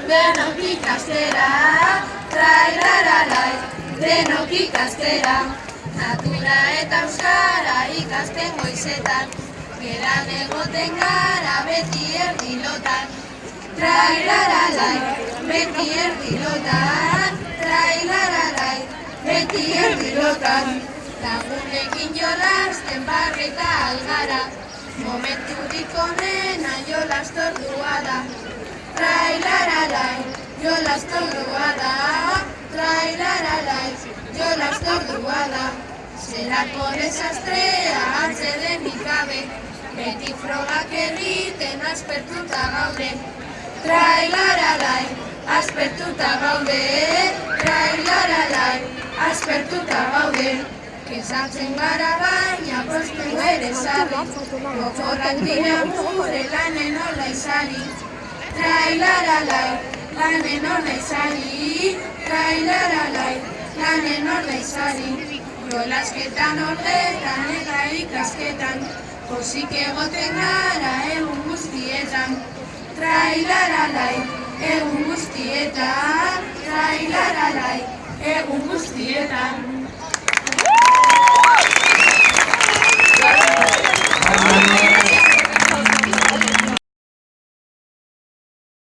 denok ikastera, trailaralai, denok ikastera. Natura eta euskara ikasten goizetan, geran egoten gara beti erdilotan. Trailaralai, beti erdilotan, trailaralai, beti erdilotan. Lagunekin jolasten barreta algara, momenturik onena jolastordua da. Trailaralai, jolastordua da, trailaralai, jolastordua da. Zelako desastrea atzedenik gabe, beti frogak egiten aspertuta gaude. Trailaralai, aspertuta gaude, trailaralai, aspertuta gaude. Kezatzen gara baina postu ere zabe, gogorrak dira gure lanen hola izari. Trailaralai, lanen hola izari, trailaralai, lanen hola izari. Jolasketan horretan eta ikasketan, pozik egoten gara egun guztietan. Trailaralai, egun guztietan, trailaralai, egun guztietan.